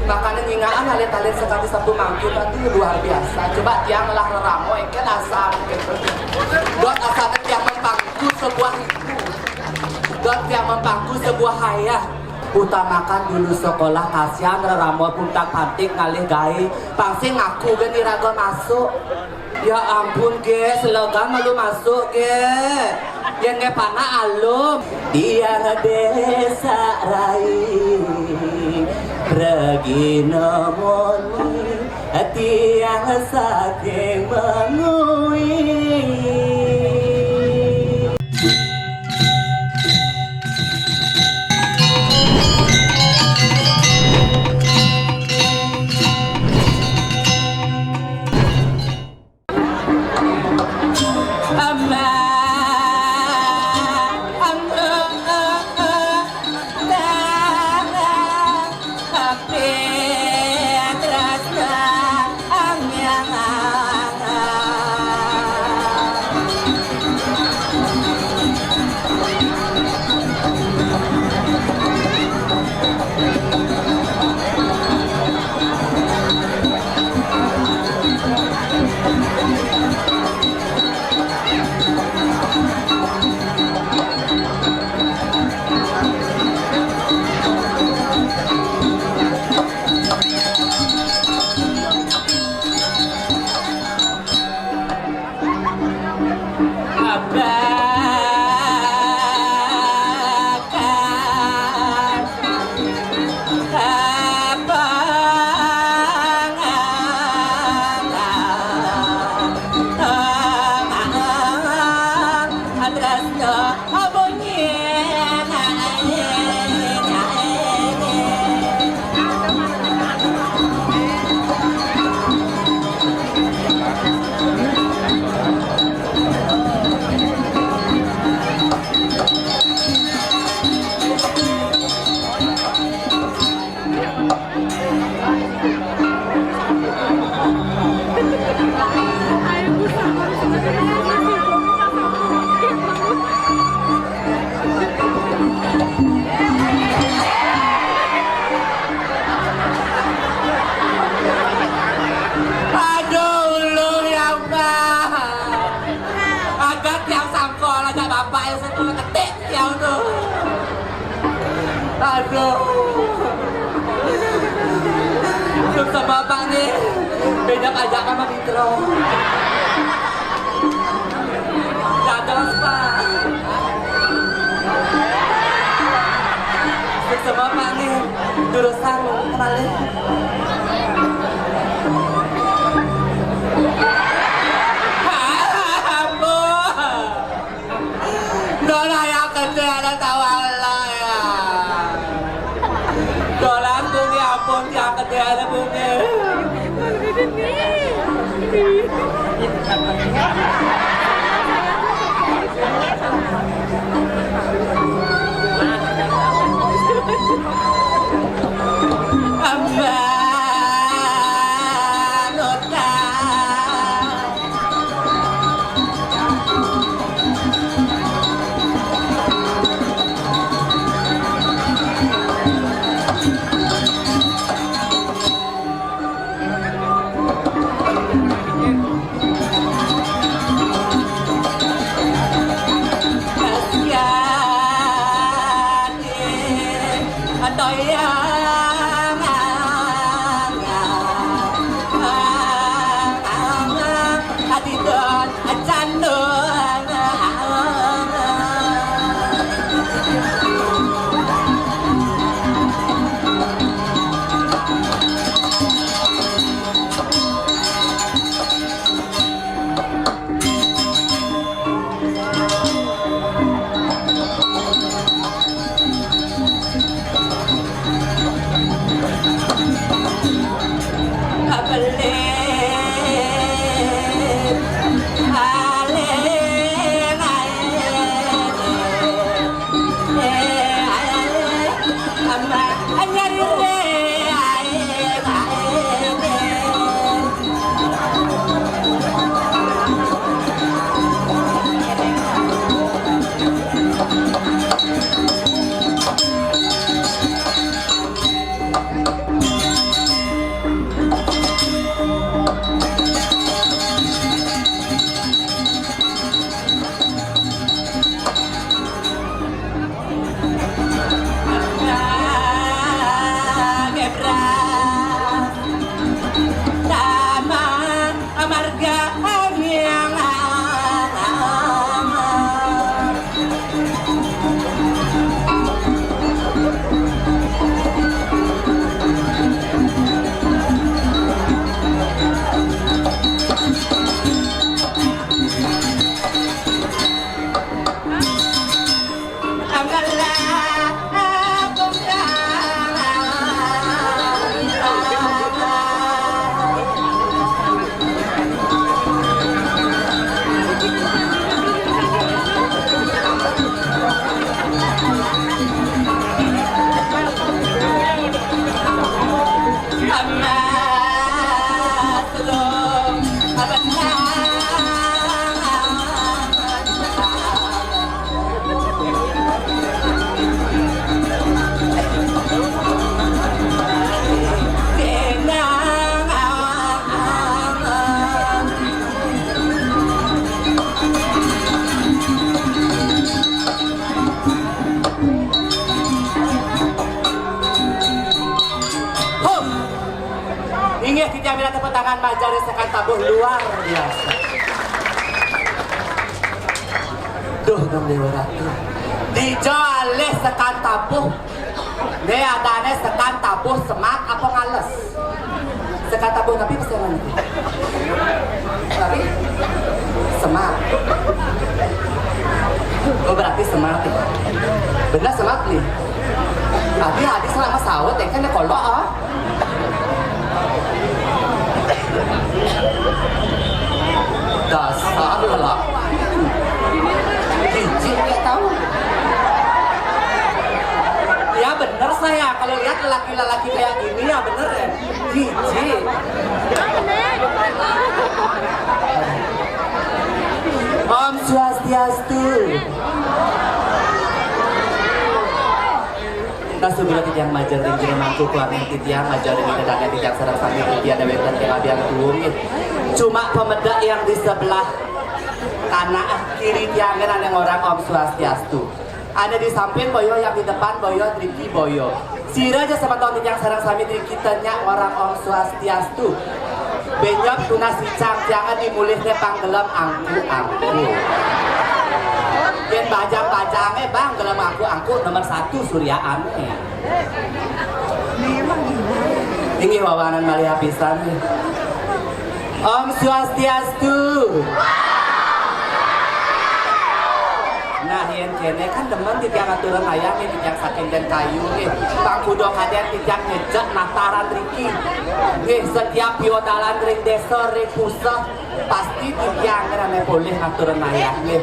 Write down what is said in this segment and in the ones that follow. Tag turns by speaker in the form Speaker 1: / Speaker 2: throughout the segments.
Speaker 1: Makanan ngingaan halit-halit sekali satu mangkuk itu luar biasa. Coba tiang lah ramo ikan asam dot asam tiang mempangku sebuah ibu dot tiang mempangku sebuah hayah. Utamakan dulu sekolah kasihan ramo puntak pantik ngalih gai pangsi ngaku geni raga masuk. Ya ampun ge selegam malu masuk ge yang ge pana alum dia desa rai Regina moni tiang saking mengui. Aduh, belum sama bapak nih, beda ajak sama Mitro. Dados pak, belum sama bapak nih, jurusan kembali. Dola yang kecil ada tawar. Yang kedua ada bunga. Inggih kita ambil tepuk tangan majalis sekan tabuh luar biasa. Duh dong Dewa Ratu. Dijualih sekan tabuh. Dia adanya sekan tabuh semak apa ngales. Sekan tabuh tapi pesanan itu. Tapi semak. Oh berarti semak nih. Benar semak nih. Tapi hadis selama sawat ya kan ya kolok ah. Dasar lah. Hijik nggak tahu. Ya bener saya kalau lihat lelaki-lelaki kayak gini ya bener ya. Hijik. Om Swastiastu. Kasubira titiang majar ring jeung mangku keluarga titiang majar ring dadangnya titiang sareng sami titiang dewek teh abiang tuung. Cuma pemedak yang di sebelah kanan kiri tiang ada orang Om Swastiastu. Ada di samping boyo yang di depan boyo Triki boyo. Sira aja sama tahun titiang sareng sami Triki tanya orang Om Swastiastu. Benyap tuna sicang jangan dimulihnya panggelam angku. Dan bajang-bajangnya bang dalam angku nomor 1 Suryaan ini wawanan malia pisan Om Swastiastu. Nah yang kene kan demen titiang aturan ayam nih titiang saking dan kayu nih Bang Kudo kaden titiang ngejek nataran Riki nih setiap biodalan ring desa ring pusat pasti titiang ngerane boleh aturan ayam nih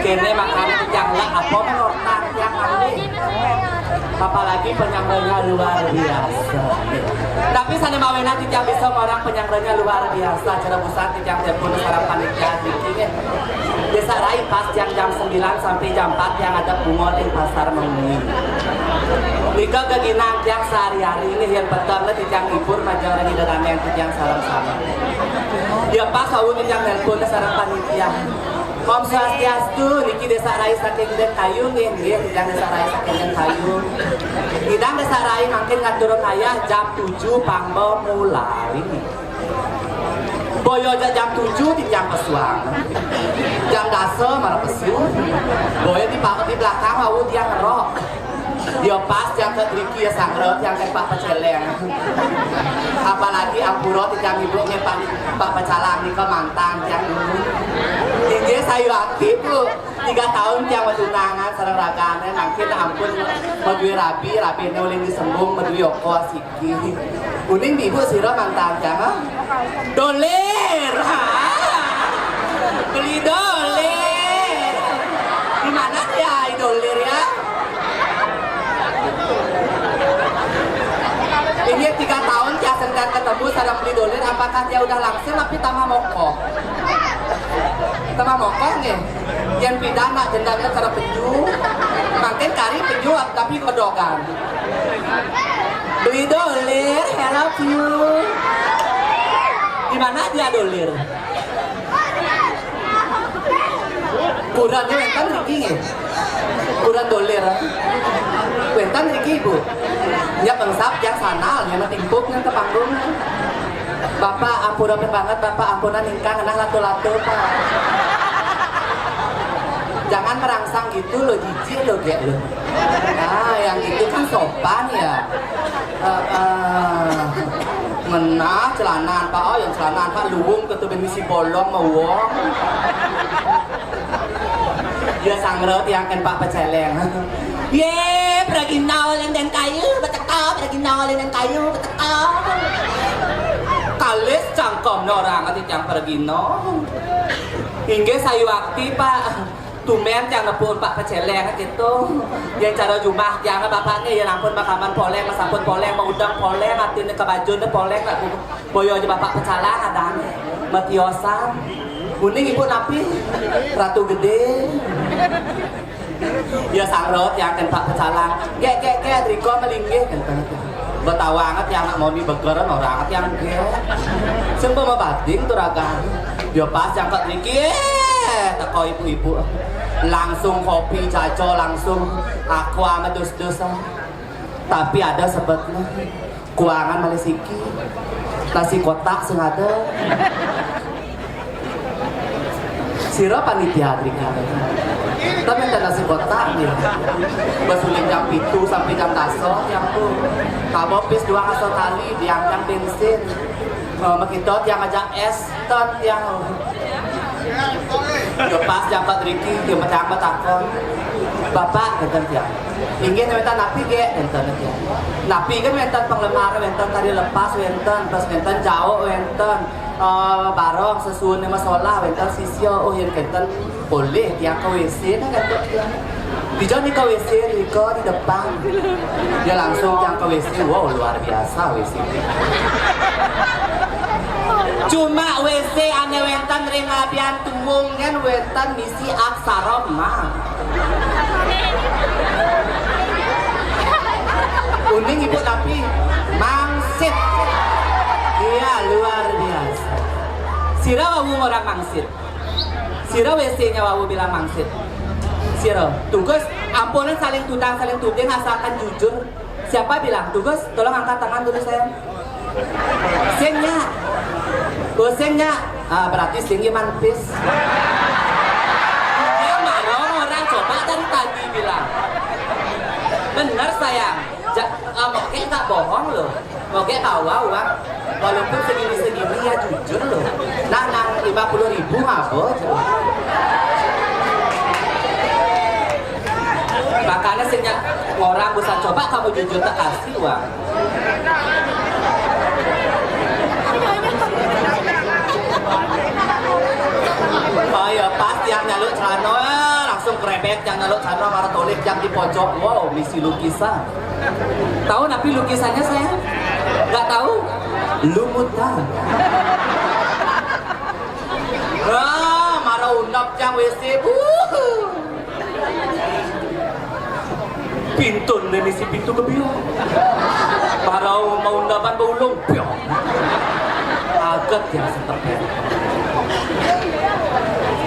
Speaker 1: kene makanya titiang lah apa menortang tiang aneh apalagi penyangganya luar biasa nih. Tapi sana mawena titiang bisa orang penyangganya luar biasa cara pusat titiang telepon sarang panitia Riki nih Desa Rai pas jam 9 sampai jam 4 yang ada bungol di pasar Mengi. Nika keginang yang sehari-hari ini yang pertama titiang ibur majalah di dalam yang titiang sarang sama. Dia pas awun titiang telepon sarang panitia. Om Swastiastu niki Desa Rai saking den kayu nih, titiang Desa Rai saking den kayu. Idang Desa Rai makin ngaturun ayah jam 7 pangbo mulai. Boyo jam 7 titiang pesuang. Jam dasa malah pesu. Boyo di belakang mau dia ngerok. Dia pas yang ke Triki ya sangrot yang ke Pak Peceleng. Apalagi ampuro titiang ibunya Pak Pecalang di Kemantan yang dulu. Ini saya aktif bu 3 tahun yang tunangan sareng ragane mungkin ampun madui rabi oleh disembung madui yoko siki. Kuning ibu sira mantan jangan doler ha. Beli doler. Di mana ya doler ya? Ini 3 tahun dia sedang ketemu sedang beli doler apakah dia udah langsung tapi tambah mokok? Tambah mokok nih. Yang pidana dendamnya cara penyu. Makin kari penyu tapi kodokan. Beli doler, I love you. Di mana dia doler? Kurannya wentan Riki nih. Kuran doler. Wentan Riki ibu. Ya bangsap yang sanal yang matimpuknya ke panggung. Bapak ampunan banget Bapak ampunan ingkang nah lato-lato Pak. Jangan merangsang gitu loh jijik loh kayak lo. Nah yang itu kan sopan ya. Menah celanaan Pak, oh yang celanaan Pak luwung ketemu misi bolong mau wong. Dia sangrot yang kan Pak Peceleng. Ye, pergi nawalan dan kayu, betekap, pergi nawalan dan kayu, betekap. Kalis cangkom orang nanti yang pergi no. Hingga saya waktu Pak. Tumen yang ngepun Pak Peceleng gitu yang cara jumah jangan bapaknya ya ampun makaman poleng masampun poleng mengundang poleng hatinya ke baju poleng gak boyo aja Bapak Pecalang ada matiosan kuning ibu napi ratu gede ya sangrot yang kan Pak Pecalang gek Riko melinggih betawanget yang mau dibegeran orang yang gek semua mau bading tuh raga dia pas yang ke Riki teko ibu-ibu langsung kopi jajo langsung aku amat dus-dus Tapi ada sebetulnya kuangan Malesiki, nasi kotak sengaja. Sira panitia Adrika. Tapi ada nasi kotak nih. Basuling jam 7 sampai jam 10 yang tuh. Kabopis 2 asal tali, yang bensin. Makitot yang ajak es, tot yang lepas jangkat Riki, dia macam takon. Bapak kata dia, ingin minta napi ge, enten dia. Napi kan enten penglemar, enten tadi lepas, enten pas enten jauh, enten barong sesuun masalah, enten sisio, oh yang enten boleh yang ke WC, nah kata dia. Dijauh nih ke WC, Riko di depan. Dia langsung yang ke WC, wow luar biasa WC. Cuma WC ane wentan rengabian tumung kan wentan misi aksara mah. Uning ibu tapi mangsit. Iya luar biasa. Sira wawu orang mangsit. Sira WC-nya wawu bilang mangsit. Sira, tugas ampunan saling tutang saling tuding asalkan jujur. Siapa bilang? Tugas tolong angkat tangan dulu sayang. Sengnya. Bosennya, berarti singgi manpis. Dia marah orang coba dari tadi bilang. Bener sayang, Moke nggak bohong loh. Moke tawa uang, walaupun segini-segini ya jujur loh. Nah, 50.000 ngabo. Makanya sehingga orang bisa coba kamu jujur tak kasih uang. Oh ya pas yang nyaluk celana langsung krebet yang nyaluk celana marah tolik yang di pojok. Wow misi lukisan. Tahu napi lukisannya saya? Nggak tahu? Lumutan. Marah undap yang WC. Pintun deh misi pintu kebiung. Marah mau undapan baulung. Agak yang seperti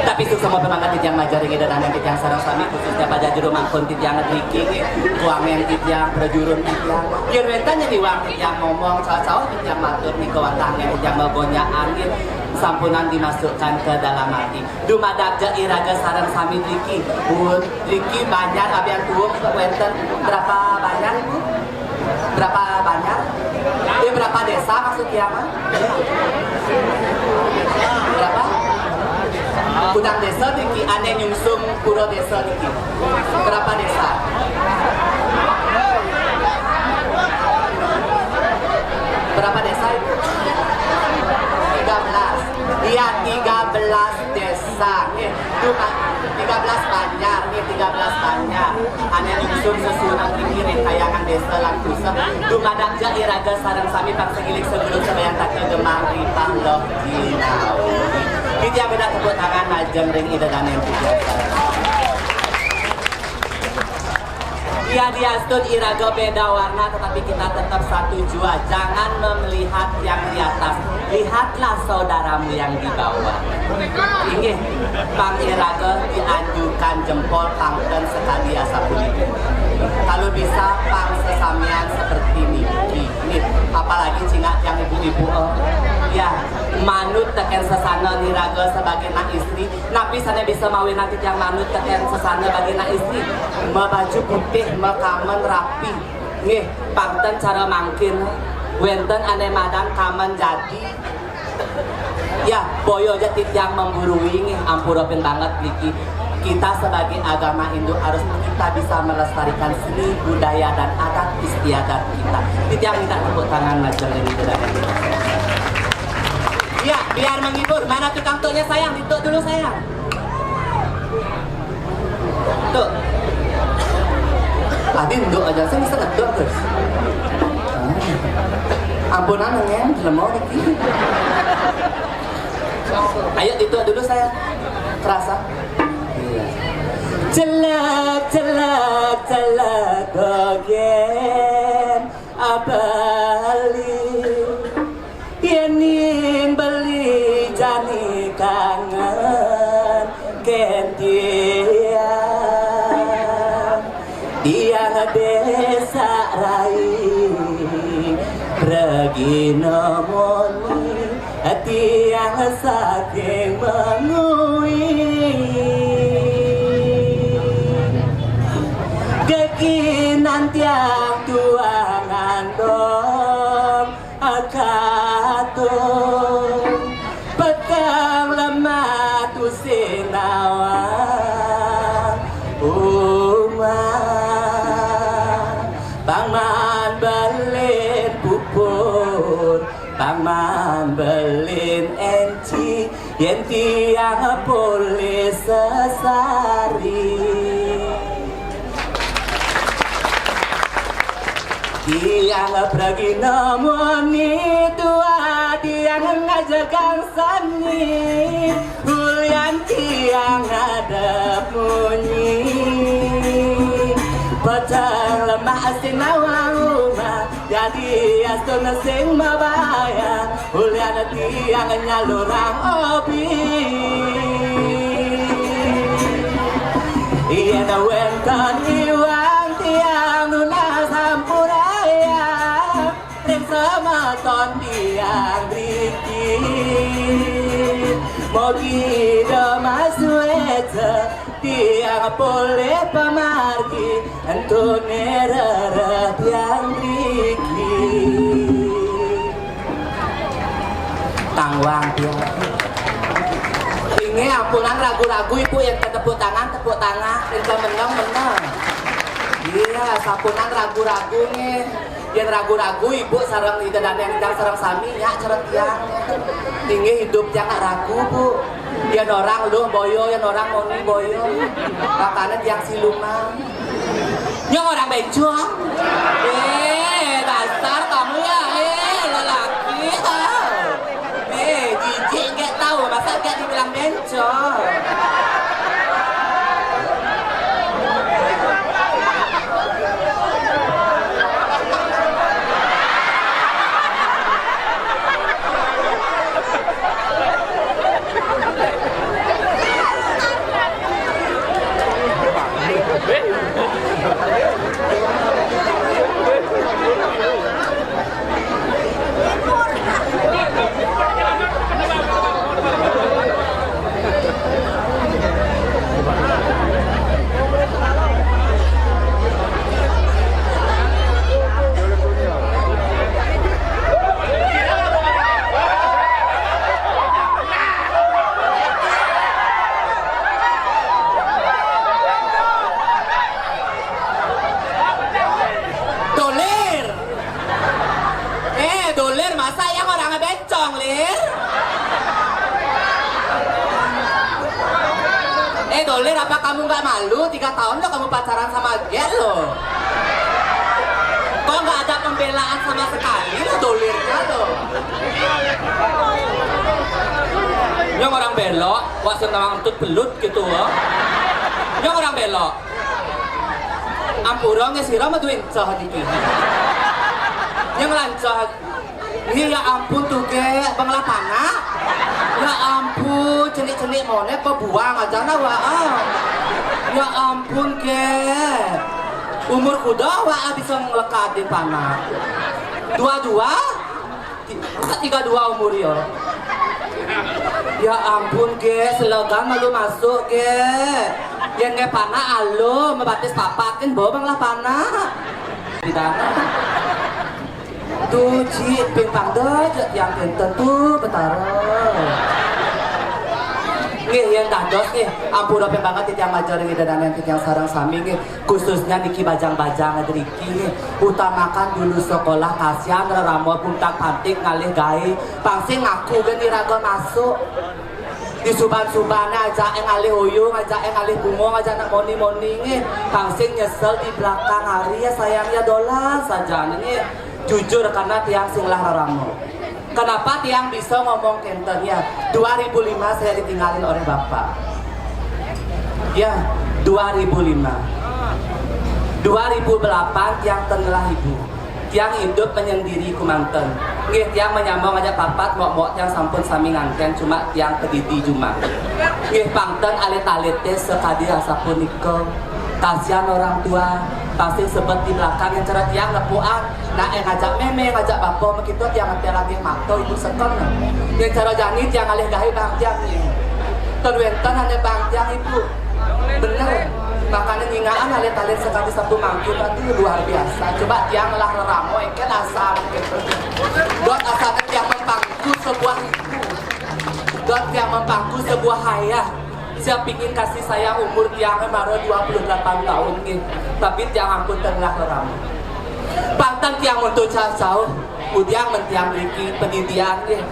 Speaker 1: tapi itu semua penangkat yang majar yang dan yang yang sarang sami khususnya pada juru mangkon yang ngeriki uang yang yang berjurun yang biar mentanya di uang yang ngomong caw-caw yang matur nih kewatangnya yang megonya angin sampunan dimasukkan ke dalam hati dumadak iraga sarang sami Riki banyak abian tuung wenten berapa banyak ibu? Berapa banyak? Berapa desa maksudnya mah? Berapa? Budang desa niki ane nyungsung pura desa niki. Berapa desa? Berapa desa itu? 13. Iya 13 desa. 13 banyak, 13 banyak. Ane nyungsung susunan pikirin kayangan desa langkusa. Dumadak ja iraga sarang sami pak segilik sebelum sebayang tak kegemang ripah loh dinau. Kita beda tepuk tangan najam ring ida dan yang tiga. Iya dia stud iraga beda warna tetapi kita tetap satu jua. Jangan melihat yang di atas, lihatlah saudaramu yang di bawah. Inggih, Pang iraga dianjurkan jempol pangten sekali asapulih. Kalau bisa pang sesamian seperti ini. Apalagi cingak yang ibu-ibu ya manut teken sesana niraga sebagai nak istri napi sana bisa mawin nanti yang manut teken sesana bagi nak istri baju putih mekamen rapi nih pangten cara mangkin wenten ane madang kamen jadi ya boyo jatit yang memburui nih ampuropin banget niki kita sebagai agama Hindu harus kita bisa melestarikan seni budaya dan adat istiadat kita. Kita minta tepuk tangan majelis ini dan ya, biar menghibur. Mana tukang tuknya sayang? Dituk dulu sayang. Tuh. Adi nduk aja saya bisa ngeduk guys. Ampunan ngen, lemau niki. Ayo dituk dulu sayang. Terasa? Celak, celak, celak gogen abali yening beli jani kangen kentian dia desa raya Regina moni hati yang saking mengui kekinan tiang tuangan dong akatung petang lemah tu sinawang Pangman belin pupur Pangman belin enci Yen tiang polis sesari Tiang pergi nomoni tua Tiang ngajagang sani Hulian tiang ada munyi Petang lemah sinawang rumah Jadi astuna sing mabaya Hulian tiang nyalurang obi Iya na wentan iwang tiang nuna sampuraya Ring sama ton tiang riki Mogi domasueta tiang boleh pamargi Antone rara tiang riki Tangwang tiang ini ampunan ragu-ragu ibu yang tepuk tangan yang menang iya sampunan ragu-ragu nih yang ragu-ragu ibu sarang ida dan yang sarang sami ya cerek tiang tinggi hidup jangan ragu bu yang orang lu boyo yang orang moni boyo makanya tiang siluman yang orang bencong dasar kamu ya lelaki jijik nggak tahu masa nggak dibilang bencong Dolir apa kamu nggak malu 3 tahun lo kamu pacaran sama dia lo kok nggak ada pembelaan sama sekali lo dolir lo yang orang belok wasit nama untuk belut gitu loh yang orang belok ampurong ya sirah maduin cah dikit yang lancah ini ya ampun tuh ke bang lapana ya ampun cenik-cenik monet kok buang aja na waa ya ampun ke umur kuda waa bisa ngelekatin panah 22 umur ya ampun ke slogan malu masuk ke yang nge panah alo membatis papakin bawa bang lapana di tanah tuh cik pimpang dojot yang tentu betara nih yang dados nih ampura banget yang ngajar ini dan yang sarang sami nih khususnya niki bajang-bajang ngeriki nih utamakan dulu sekolah kasihan ramo puntak pantik ngalih gai pangsi ngaku gini raga masuk di suban-subannya aja ngalih uyung aja ngalih bungo aja nak moni-moni nih pangsi nyesel di belakang hari ya sayangnya dolar saja nih jujur karena tiang singlah ramo kenapa tiang bisa ngomong kentennya 2005 saya ditinggalin oleh bapak ya 2005 2008 tiang tenggelah ibu tiang hidup menyendiri kumanten nggih tiang menyambung aja papat mok-mok tiang sampun sami nganten cuma tiang kedidi cuma nggih pangten alit-alit teh sekadi asapun niko Kasihan orang tua pasti sebet di belakang yang cara tiang lepuan. Nah ngajak meme, ngajak bapo begitu tiang lagi mato ibu sekon. Yang cara jani tiang alih gahi bang tiangnya. Terwentan hanya bang tiang ibu. Bener. Makanya nyingaan alit-alit sekali satu mangkuk itu luar biasa. Coba tiang lah ramo ikan asal dot asal tiang mempangku sebuah ibu. Dot tiang mempangku sebuah hayah. Siap pingin kasih sayang umur tiangnya baru 28 tahun gitu. Tapi tiang ampun tengah ramo. Pantang tiang untuk jauh. Udiang mentiang riki pendidikan gitu.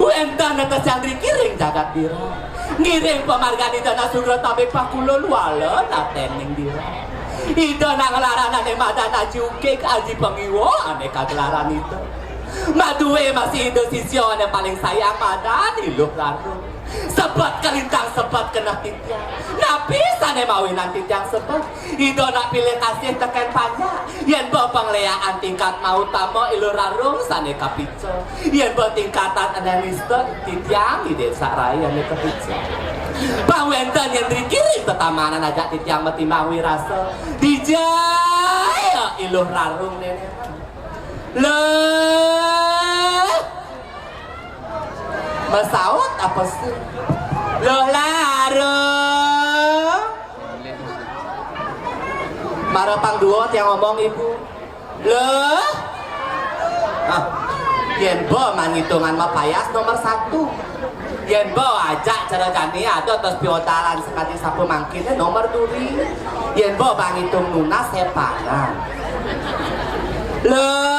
Speaker 1: Uentan atas yang riki ring jagat dira. Ngiring pemargani dana sugro tabek pakulon wala natening dira. Ida nang larana ne madana juke aji pengiwo ane kagelaran itu. Madue masih Indonesia yang paling sayang madani loh lalu. Sebat kelintang sebat kena titya. Napi sana mawinan tityang sebat. Ida nak pilih kasih tekan panja. Yen bopang leaan tingkat mau tamo ilur rarung sana kapico. Yen bo tingkatan ada mister tityang di desa raya ne kapico. Pangwenten yang dikiri tetamanan aja tityang metimbang wirasa. Dijaya ilur rarung nenek. Loh Masawat apa sih? Loh larung Marapang duot yang ngomong ibu. Loh Yen bo manghitungan mapayas nomor 1. Yen bo ajak cara jani ada terus piotalan sekali sapu mangkitnya nomor 2. Yen bo manghitung lunas heparan. Loh